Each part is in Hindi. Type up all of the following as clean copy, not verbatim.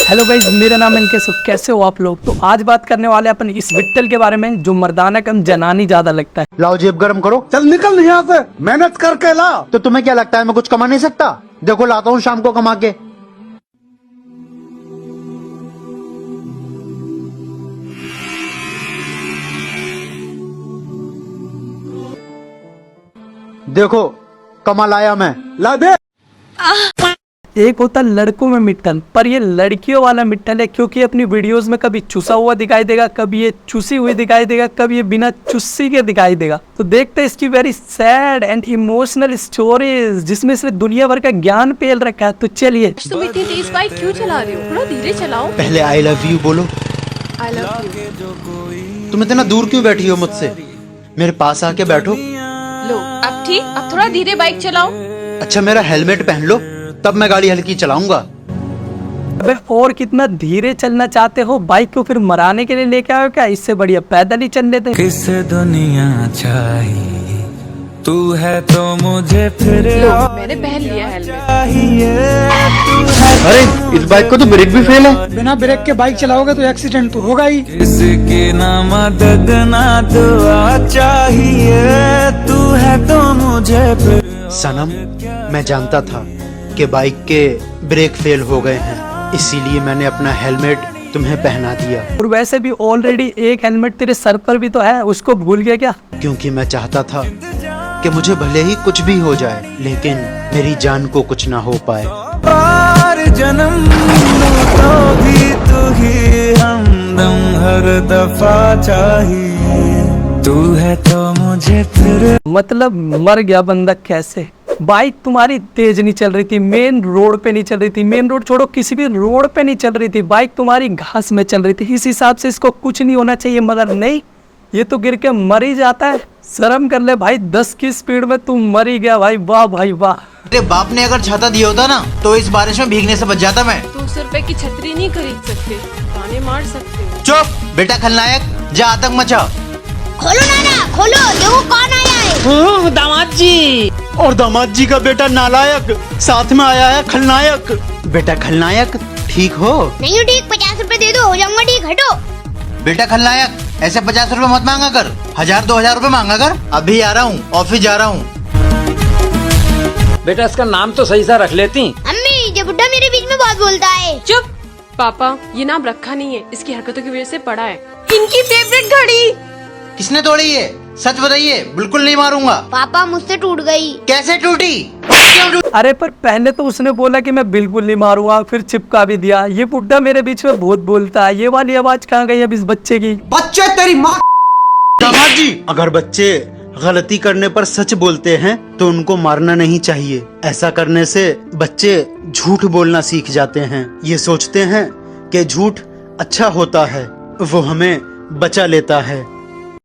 हेलो गाइस, मेरा नाम इनकेश। कैसे हो आप लोग? तो आज बात करने वाले अपन इस विट्ठल के बारे में जो मर्दाना कम जनानी ज्यादा लगता है। लाओ जेब गरम करो, चल निकल यहाँ से, मेहनत करके ला। तो तुम्हें क्या लगता है मैं कुछ कमा नहीं सकता? देखो लाता हूँ शाम को कमा के। देखो कमा लाया मैं। ला दे। एक होता लड़कों में मिट्टल, पर ये लड़कियों वाला मिट्टल है, क्योंकि अपनी वीडियोस में कभी चुसा हुआ दिखाई देगा, कभी ये चुसी हुई दिखाई देगा, कभी ये बिना चुस्सी के दिखाई देगा। तो देखते हैं इसकी very sad and emotional stories, जिसमें से दुनिया भर का ज्ञान पेल रखा है। तो चलिए। तुम इतनी तेज बाइक क्यों चला रहे हो? थोड़ा धीरे चलाओ। पहले आई लव यू बोलो। I love you. तुम इतना दूर क्यों बैठी हो मुझसे? मेरे पास आके बैठो। लो अब ठीक, अब थोड़ा धीरे बाइक चलाओ। अच्छा मेरा हेलमेट पहन लो, तब मैं गाड़ी हल्की चलाऊंगा। अबे और कितना धीरे चलना चाहते हो? बाइक को फिर मराने के लिए लेके आओ क्या? इससे बढ़िया पैदल ही चल लेते। किस दुनिया चाहिए तू है तो मुझे फिर लो मैंने पहन लिया हेलमेट। अरे इस बाइक को तो ब्रेक भी फेल है। बिना ब्रेक के बाइक चलाओगे तो एक्सीडेंट तो होगा ही। इसकी ना मदद ना दुआ चाहिए तू है तो मुझे फिर। सनम, मैं जानता था कि बाइक के ब्रेक फेल हो गए हैं, इसीलिए मैंने अपना हेलमेट तुम्हें पहना दिया। और वैसे भी ऑलरेडी एक हेलमेट तेरे सर पर भी तो है, उसको भूल गया क्या? क्योंकि मैं चाहता था कि मुझे भले ही कुछ भी हो जाए, लेकिन मेरी जान को कुछ ना हो पाए। और जन्म तो भी तू ही हमदम हर दफा चाहिए तू है तो मुझे फिर। मतलब मर गया बंदा कैसे? बाइक तुम्हारी तेज नहीं चल रही थी, मेन रोड पे नहीं चल रही थी, मेन रोड छोड़ो किसी भी रोड पे नहीं चल रही थी, बाइक तुम्हारी घास में चल रही थी। इस हिसाब से इसको कुछ नहीं होना चाहिए, मगर नहीं, ये तो गिर के मर ही जाता है। शर्म कर ले भाई, 10 की स्पीड में तुम मर ही गया भाई। वाह भाई वाह। तेरे बाप ने अगर छाता दिया होता ना तो इस बारिश में भीगने से बच जाता मैं। 200 रुपए की छतरी नहीं खरीद सकते, ताने मार सकते हो। चुप बेटा खलनायक, जा आतंक मचा। खोलो नाना, खोलो, देखो कौन आया है। दामाद जी। और दामाद जी का बेटा नालायक साथ में आया है खलनायक। बेटा खलनायक ठीक हो? नहीं हो ठीक, 50 रुपए दे दो, हो जाऊंगा ठीक। हटो। बेटा खलनायक, ऐसे 50 रुपए मत मांगा कर, 1000-2000 रुपए मांगा कर। अभी आ रहा हूँ, ऑफिस जा रहा हूँ। बेटा इसका नाम तो सही सा रख लेती। अम्मी, ये बुड्ढा मेरे बीच में बहुत बोलता है। चुप। पापा, ये नाम रखा नहीं है, इसकी हरकतों की वजह से पड़ा है। इनकी फेवरेट घड़ी। किसने तोड़ी है? सच बताइए, बिल्कुल नहीं मारूंगा। पापा मुझसे टूट गई। कैसे टूटी? अरे पर पहले तो उसने बोला कि मैं बिल्कुल नहीं मारूंगा, फिर चिपका भी दिया। ये बुड्ढा मेरे बीच में बहुत बोलता है। ये वाली आवाज कहाँ गई अब इस बच्चे की? बच्चे तेरी माँ। दामाद जी, अगर बच्चे गलती करने पर सच बोलते हैं तो उनको मारना नहीं चाहिए। ऐसा करने से बच्चे झूठ बोलना सीख जाते हैं। ये सोचते हैं कि झूठ अच्छा होता है, वो हमें बचा लेता है।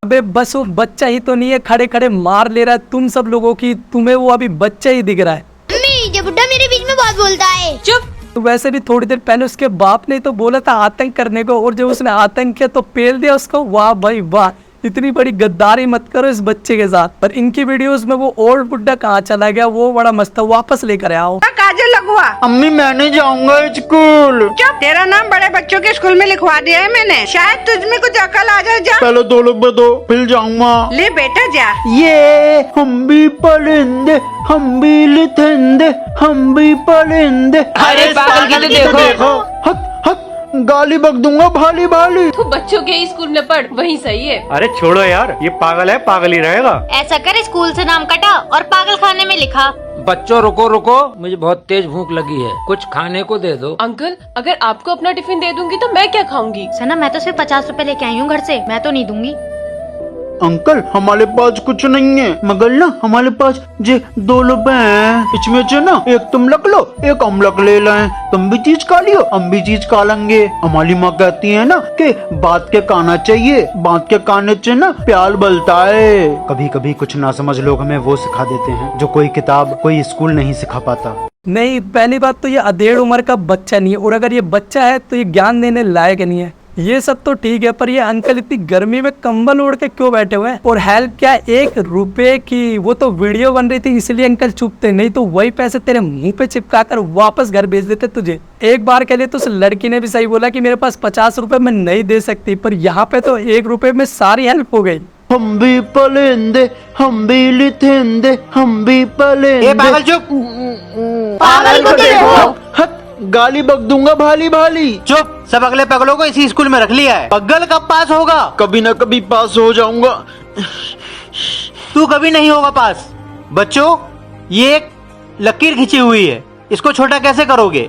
अबे बस वो बच्चा ही तो नहीं है, खड़े खड़े मार ले रहा है तुम सब लोगों की। तुम्हें वो अभी बच्चा ही दिख रहा है। अम्मी, ये बुड्ढा मेरे बीच में बहुत बोलता है। चुप। तो वैसे भी थोड़ी देर पहले उसके बाप ने तो बोला था आतंक करने को, और जब उसने आतंक किया तो पेल दिया उसको। वाह भाई वाह, इतनी बड़ी गद्दारी मत करो इस बच्चे के साथ। पर इनकी वीडियोस में वो ओल्ड बुड्ढा कहाँ चला गया, वो बड़ा मस्त था, वापस लेकर आओ। काजल लगवा। अम्मी मैं नहीं जाऊंगा स्कूल। चुप, तेरा नाम बड़े बच्चों के स्कूल में लिखवा दिया है मैंने, शायद तुझमें कुछ अकल आ जाए। जा पहले 2 लोग दो, फिर जाऊंगा। ले बेटा जा। ये हम भी परिंदे, हम भी लिथेंदे, हम भी परिंदे। अरे पागल की तो देखो। हक हक गाली बक दूंगा भाली भाली। तू बच्चों के स्कूल में पढ़, वही सही है। अरे छोड़ो यार, ये पागल है, पागल ही रहेगा। ऐसा कर, स्कूल से नाम कटा और पागल खाने में लिखा। बच्चों रुको रुको, मुझे बहुत तेज भूख लगी है, कुछ खाने को दे दो। अंकल, अगर आपको अपना टिफिन दे दूंगी तो मैं क्या खाऊंगी? सना, मैं तो सिर्फ 50 रुपए लेके आई हूँ घर से, मैं तो नहीं दूंगी। अंकल हमारे पास कुछ नहीं है, मगर ना हमारे पास जे 2 रुपए हैं, इसमें से ना एक तुम रख लो, एक हम रख ले लें। तुम भी चीज खा लियो, हम भी चीज खा लेंगे। हमारी माँ कहती है ना कि बात के खाना चाहिए, बात के खाने से ना प्यार बढ़ता है। कभी कभी कुछ ना समझ लोग हमें वो सिखा देते हैं जो कोई किताब कोई स्कूल नहीं सिखा पाता। नहीं, पहली बात तो ये अधेड़ उम्र का बच्चा नहीं है, और अगर ये बच्चा है तो ये ज्ञान देने लायक नहीं है। ये सब तो ठीक है, पर ये अंकल इतनी गर्मी में कंबल ओढ़ के क्यों बैठे हुए हैं? और हेल्प क्या 1 रुपए की? वो तो वीडियो बन रही थी इसलिए अंकल चुप थे, नहीं तो वही पैसे तेरे मुंह पे चिपका कर वापस घर भेज देते तुझे। एक बार के लिए तो उस लड़की ने भी सही बोला कि मेरे पास 50 रुपए मैं नहीं दे सकती, पर यहाँ पे तो 1 रुपए में सारी हेल्प हो गई। हम भी पलेंदे, हम भी लिथेंदे, हम भी पलेंदे। ए पागल चुप, पागल को देखो। हट, गाली बक दूंगा भाली भाली। चुप। सब अगले पगलों को इसी स्कूल में रख लिया है। पगल कब पास होगा? कभी ना कभी पास हो जाऊंगा। तू कभी नहीं होगा पास। बच्चों, ये एक लकीर खींची हुई है, इसको छोटा कैसे करोगे?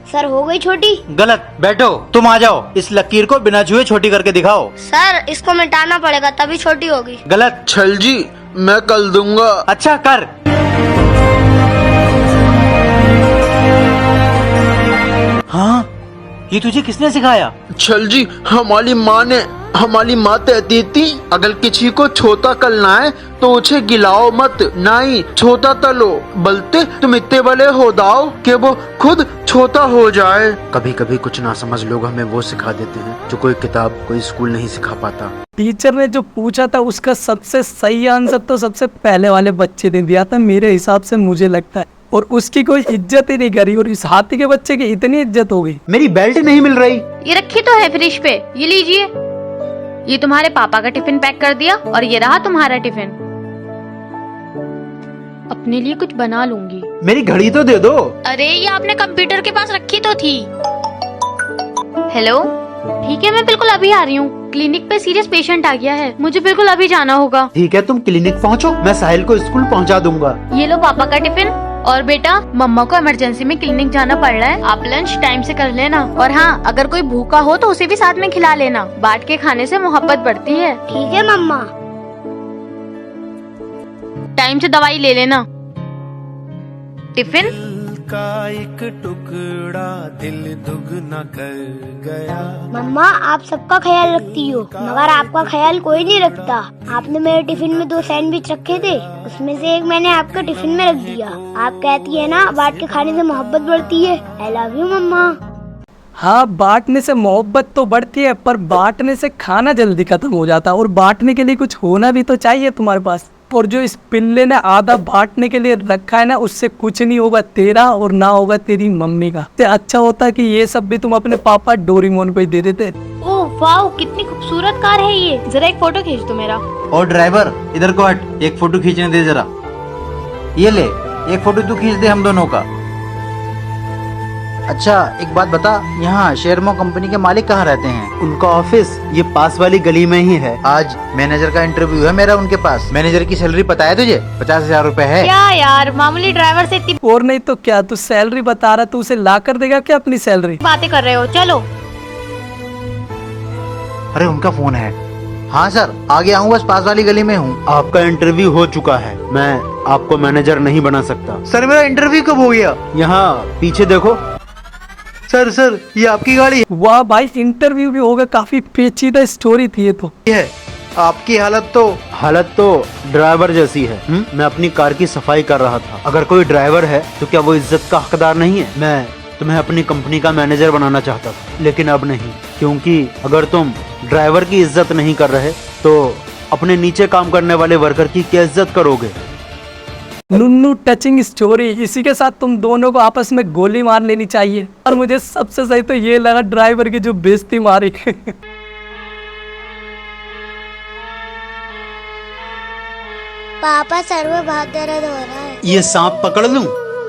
सर हो गई छोटी। गलत। बैठो, तुम आ जाओ, इस लकीर को बिना छुए छोटी करके दिखाओ। सर इसको मिटाना पड़ेगा तभी छोटी होगी। गलत। छल जी, मैं कल दूंगा। अच्छा कर। हाँ, ये तुझे किसने सिखाया? छल जी, हमारी माँ कहती थी अगर किसी को छोटा करना है तो उसे गिलाओ मत, नहीं छोटा तलो, बलते तुम इतने बड़े हो दाओ कि वो खुद छोटा हो जाए। कभी कभी कुछ ना समझ लोग हमें वो सिखा देते हैं जो कोई किताब कोई स्कूल नहीं सिखा पाता। टीचर ने जो पूछा था उसका सबसे सही आंसर तो सबसे पहले वाले बच्चे ने दिया था मेरे हिसाब से, मुझे लगता है, और उसकी कोई इज्जत ही नहीं करी, और इस हाथी के बच्चे की इतनी इज्जत हो गई। मेरी बेल्ट नहीं मिल रही। ये रखी तो है फ्रिज पे, ये लीजिए। ये तुम्हारे पापा का टिफिन पैक कर दिया और ये रहा तुम्हारा टिफिन। अपने लिए कुछ बना लूंगी। मेरी घड़ी तो दे दो। अरे ये आपने कंप्यूटर के पास रखी तो थी। हेलो, ठीक है मैं बिल्कुल अभी आ रही हूँ। क्लिनिक पे सीरियस पेशेंट आ गया है, मुझे बिल्कुल अभी जाना होगा। ठीक है, तुम क्लिनिक पहुँचो, मैं साहिल को स्कूल पहुँचा दूंगा। ये लो पापा का टिफिन। और बेटा, मम्मा को इमरजेंसी में क्लिनिक जाना पड़ रहा है, आप लंच टाइम से कर लेना। और हाँ, अगर कोई भूखा हो तो उसे भी साथ में खिला लेना, बांट के खाने से मोहब्बत बढ़ती है। ठीक है मम्मा। टाइम से दवाई ले लेना। टिफिन का एक टुकड़ा दिल दुगना कर गया। मम्मा आप सबका ख्याल रखती हो, मगर आपका ख्याल कोई नहीं रखता। आपने मेरे टिफिन में 2 सैंडविच रखे थे, उसमें से एक मैंने आपके टिफिन में रख दिया। आप कहती है ना बांट के खाने से मोहब्बत बढ़ती है। आई लव यू मम्मा। हाँ, बांटने से मोहब्बत तो बढ़ती है, पर बांटने से खाना जल्दी खत्म हो जाता है, और बांटने के लिए कुछ होना भी तो चाहिए तुम्हारे पास। और जो इस पिल्ले ने आधा बांटने के लिए रखा है ना, उससे कुछ नहीं होगा तेरा और ना होगा तेरी मम्मी का। तो अच्छा होता कि ये सब भी तुम अपने पापा डोरेमोन को ही दे देते। ओह वाह, कितनी खूबसूरत कार है ये। जरा एक फोटो खींच दो मेरा। और ड्राइवर, इधर को हट, एक फोटो खींचने दे जरा। ये ले, एक फोटो तू खींच दे हम दोनों का। अच्छा एक बात बता, यहाँ शेयरमो कंपनी के मालिक कहाँ रहते हैं? उनका ऑफिस ये पास वाली गली में ही है। आज मैनेजर का इंटरव्यू है मेरा उनके पास। मैनेजर की सैलरी पता है तुझे? 50,000 रुपए है। क्या यार, मामूली ड्राइवर से इतनी और नहीं तो क्या, तू सैलरी बता रहा, तू उसे ला कर देगा क्या अपनी सैलरी? बातें कर रहे हो, चलो। अरे उनका फोन है। हाँ सर, आ गया हूँ, बस पास वाली गली में हूँ। आपका इंटरव्यू हो चुका है, मैं आपको मैनेजर नहीं बना सकता। सर मेरा इंटरव्यू कब हो गया? यहाँ पीछे देखो। सर ये आपकी गाड़ी है? वाह भाई, इंटरव्यू भी होगा, काफी पेचीदा स्टोरी थी ये तो। है आपकी हालत तो ड्राइवर जैसी है। मैं अपनी कार की सफाई कर रहा था। अगर कोई ड्राइवर है तो क्या वो इज्जत का हकदार नहीं है? मैं तुम्हें अपनी कंपनी का मैनेजर बनाना चाहता था, लेकिन अब नहीं, क्योंकि अगर तुम ड्राइवर की इज्जत नहीं कर रहे तो अपने नीचे काम करने वाले वर्कर की क्या इज्जत करोगे? नुन्नू टचिंग स्टोरी। इसी के साथ तुम दोनों को आपस में गोली मार लेनी चाहिए। और मुझे सबसे सही तो ये लगा ड्राइवर की जो बेइज्जती मारी। पापा सर में बहुत दर्द हो रहा है। ये सांप पकड़ लूं?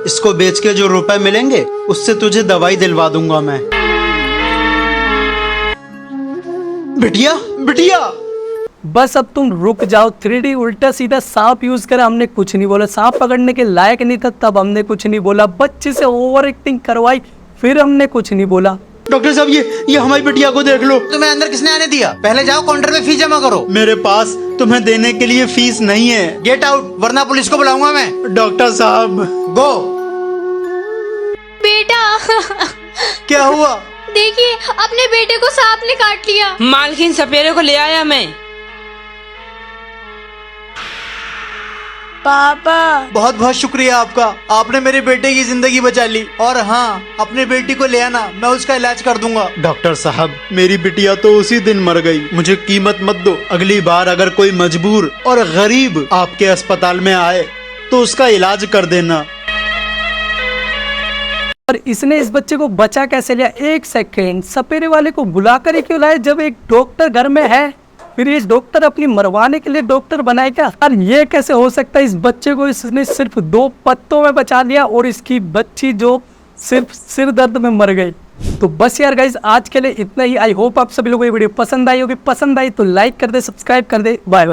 इसको बेच के जो रुपए मिलेंगे उससे तुझे दवाई दिलवा दूंगा मैं। बिटिया बिटिया, बस अब तुम रुक जाओ। 3D उल्टा सीधा सांप यूज कर, हमने कुछ नहीं बोला। सांप पकड़ने के लायक नहीं था तब हमने कुछ नहीं बोला। बच्चे से ओवर एक्टिंग करवाई फिर हमने कुछ नहीं बोला। डॉक्टर साहब ये हमारी बिटिया को देख लो। तुम्हें अंदर किसने आने दिया? पहले जाओ काउंटर में फीस जमा करो। मेरे पास तुम्हें देने के लिए फीस नहीं है। गेट आउट, वरना पुलिस को बुलाऊंगा मैं। डॉक्टर साहब गो। बेटा क्या हुआ? देखिए, अपने बेटे को सांप ने काट लिया। मालकिन सपेरे को ले आया मैं। पापा। बहुत बहुत शुक्रिया आपका, आपने मेरे बेटे की जिंदगी बचा ली। और हाँ, अपने बेटी को ले आना, मैं उसका इलाज कर दूंगा। डॉक्टर साहब, मेरी बिटिया तो उसी दिन मर गई। मुझे कीमत मत दो। अगली बार अगर कोई मजबूर और गरीब आपके अस्पताल में आए तो उसका इलाज कर देना। और इसने इस बच्चे को बचा कैसे लिया? एक सेकेंड, सपेरे वाले को बुलाकर ही क्यों लाए जब एक डॉक्टर घर में है? फिर ये डॉक्टर अपनी मरवाने के लिए डॉक्टर बनाए क्या? और ये कैसे हो सकता है? इस बच्चे को इसने सिर्फ 2 पत्तों में बचा लिया और इसकी बच्ची जो सिर्फ सिर दर्द में मर गई। तो बस यार गाइज, आज के लिए इतना ही। आई होप आप सभी लोगों को ये वीडियो पसंद आई होगी। पसंद आई तो लाइक कर दे, सब्सक्राइब कर दे। Bye bye.